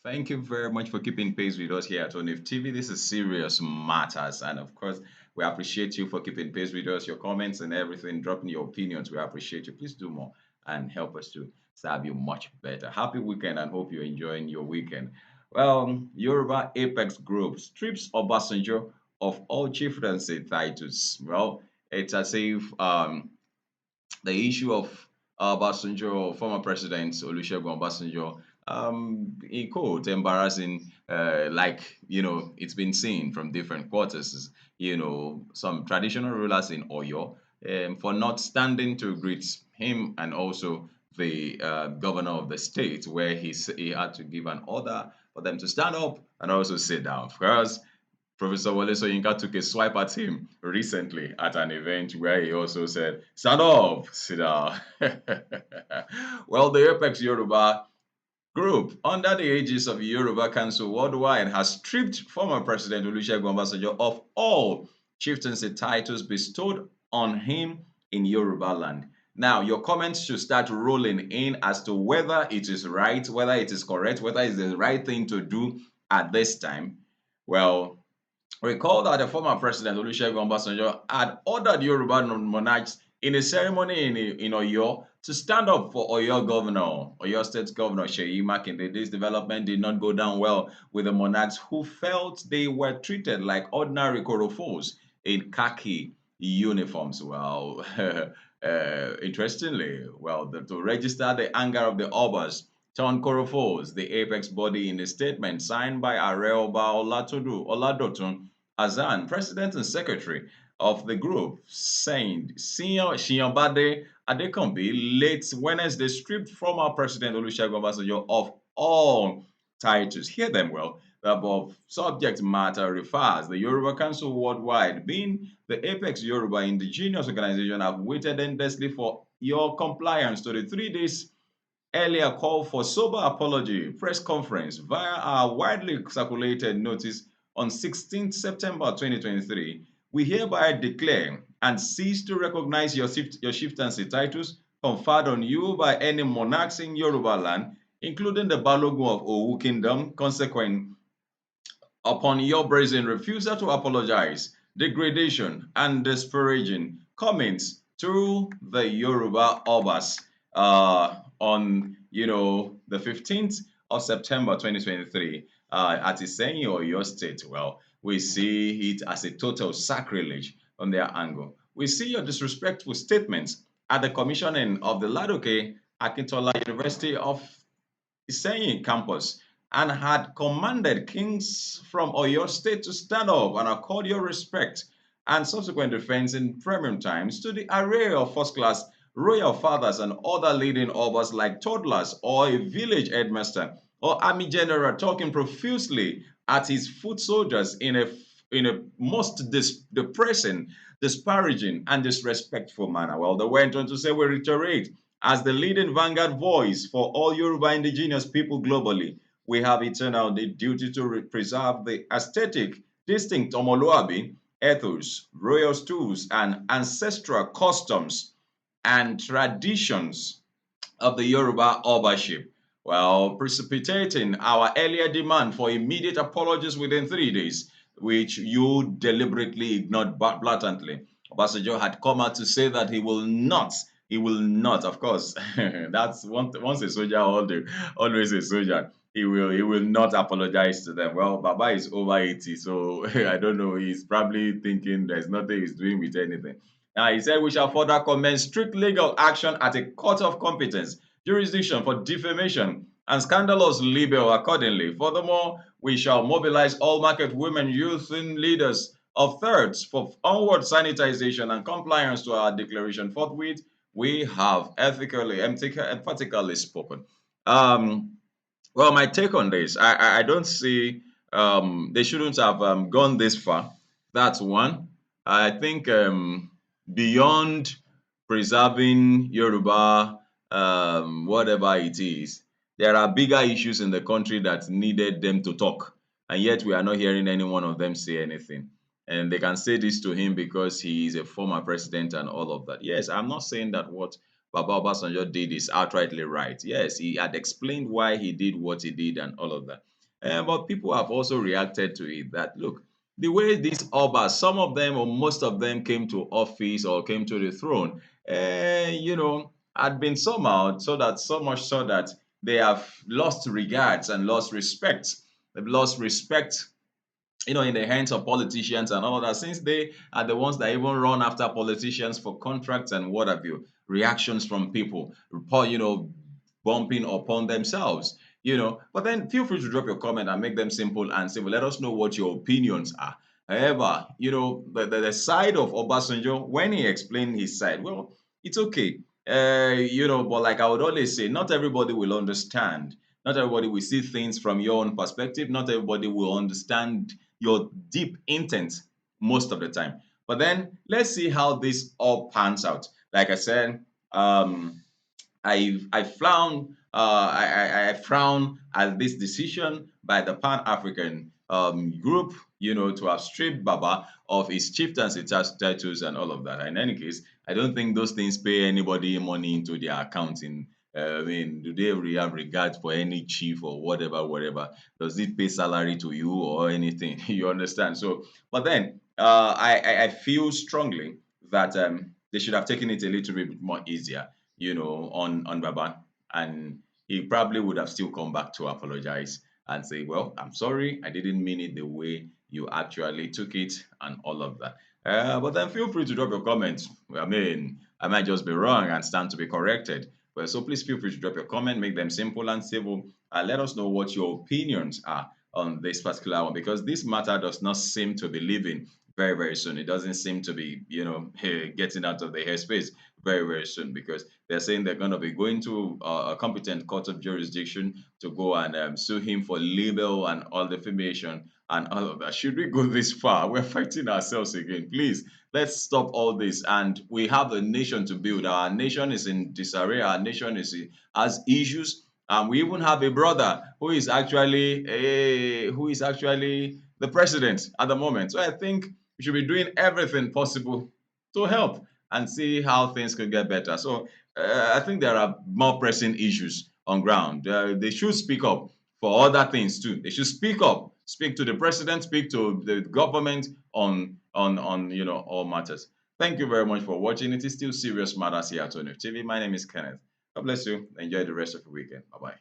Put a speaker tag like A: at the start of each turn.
A: Thank you very much for keeping pace with us here at ONIF TV. This is serious matters. And of course, we appreciate you for keeping pace with us, your comments and everything, dropping your opinions. We appreciate you. Please do more and help us to serve you much better. Happy weekend and hope you're enjoying your weekend. Well, Yoruba Apex Group strips Obasanjo of all chieftaincy titles. Well, it's as if the issue of Obasanjo, former President Olusegun Obasanjo, in quote, embarrassing, it's been seen from different quarters, some traditional rulers in Oyo for not standing to greet him and also the governor of the state, where he had to give an order for them to stand up and also sit down. First, Professor Wole Soyinka took a swipe at him recently at an event where he also said, "Stand up, sit down." Well, the Apex Yoruba group, under the aegis of Yoruba Council Worldwide, has stripped former President Olusegun Obasanjo of all chieftaincy titles bestowed on him in Yoruba land. Now, your comments should start rolling in as to whether it is right, whether it is correct, whether it's the right thing to do at this time. Well, recall that the former president Olusegun Obasanjo had ordered Yoruba monarchs in a ceremony in Oyo to stand up for Oyo State Governor Seyi Makinde. This development did not go down well with the monarchs, who felt they were treated like ordinary korofos in khaki uniforms. Well, interestingly, to register the anger of the Obas, John Korofos, the apex body, in a statement signed by Areoba Oladotun Azan, president and secretary of the group, saying Senior Shinyabade Adekombi late Wednesday stripped former President Olusegun Obasanjo of all titles. Hear them well. The above subject matter refers the Yoruba Council Worldwide, being the apex Yoruba indigenous organization, have waited endlessly for your compliance to the 3 days earlier call for sober apology press conference via our widely circulated notice on 16th September 2023. We hereby declare and cease to recognize your chieftaincy titles conferred on you by any monarchs in Yoruba land, including the Balogun of Owu Kingdom, consequent upon your brazen refusal to apologize, degradation, and disparaging comments through the Yoruba Obas on the 15th of September 2023 at Iseyin or your state. Well, we see it as a total sacrilege on their angle. We see your disrespectful statements at the commissioning of the Ladoke Akintola University of Iseyin campus, and had commanded kings from Oyo State to stand up and accord your respect and subsequent defense in premium times to the array of first-class royal fathers and other leading obas like toddlers or a village headmaster or army general talking profusely at his foot soldiers in a most depressing, disparaging, and disrespectful manner. Well, they went on to say, we reiterate, as the leading vanguard voice for all Yoruba indigenous people globally, we have eternal the duty to preserve the aesthetic, distinct Omoluabi, ethos, royal stools, and ancestral customs and traditions of the Yoruba authorship, while precipitating our earlier demand for immediate apologies within 3 days, which you deliberately ignored blatantly. Obasanjo had come out to say that he will not, of course, that's once a soldier, always a soldier. He will not apologize to them. Well, Baba is over 80, so I don't know. He's probably thinking there's nothing he's doing with anything. Now, he said we shall further commence strict legal action at a court of competence jurisdiction for defamation and scandalous libel accordingly. Furthermore, we shall mobilize all market women, youth, and leaders of thirds for onward sanitization and compliance to our declaration. Forthwith, we have emphatically spoken. Um, well, my take on this, I don't see they shouldn't have gone this far. That's one. I think beyond preserving Yoruba, whatever it is, there are bigger issues in the country that needed them to talk, and yet we are not hearing any one of them say anything. And they can say this to him because he is a former president and all of that. Yes, I'm not saying that what Baba Obasanjo did is outrightly right. Yes, he had explained why he did what he did and all of that. But people have also reacted to it that, look, the way these Obas, some of them or most of them came to office or came to the throne, had been somehow so that so much so that they have lost regards and lost respect. They've lost respect, in the hands of politicians and all that, since they are the ones that even run after politicians for contracts and what have you, reactions from people, bumping upon themselves, But then feel free to drop your comment and make them simple and simple. Let us know what your opinions are. However, the side of Obasanjo, when he explained his side, well, it's okay. But like I would always say, not everybody will understand. Not everybody will see things from your own perspective. Not everybody will understand your deep intent most of the time. But then let's see how this all pans out. Like I said, I frown I frown at this decision by the Pan African group, to have stripped Baba of his chieftaincy titles and all of that. In any case, I don't think those things pay anybody money into their accounting. I mean, do they really have regard for any chief or whatever, whatever? Does it pay salary to you or anything? You understand? So, but then I feel strongly that they should have taken it a little bit more easier, on Baba, and he probably would have still come back to apologize and say, "Well, I'm sorry, I didn't mean it the way you actually took it," and all of that. But then feel free to drop your comments. I mean, I might just be wrong and stand to be corrected. But so please feel free to drop your comment, make them simple and civil, and let us know what your opinions are on this particular one, because this matter does not seem to be leaving very, very soon. It doesn't seem to be, getting out of the airspace very, very soon, because they're saying they're going to be going to a competent court of jurisdiction to go and sue him for libel and all defamation and all of that. Should we go this far? We're fighting ourselves again. Please, let's stop all this. And we have a nation to build. Our nation is in disarray. Our nation has issues. We even have a brother who is actually the president at the moment. So I think we should be doing everything possible to help and see how things could get better. So I think there are more pressing issues on ground. They should speak up for other things too. They should speak up, speak to the president, speak to the government on all matters. Thank you very much for watching. It is still serious matters here at Tony TV. My name is Kenneth. God bless you. Enjoy the rest of your weekend. Bye bye.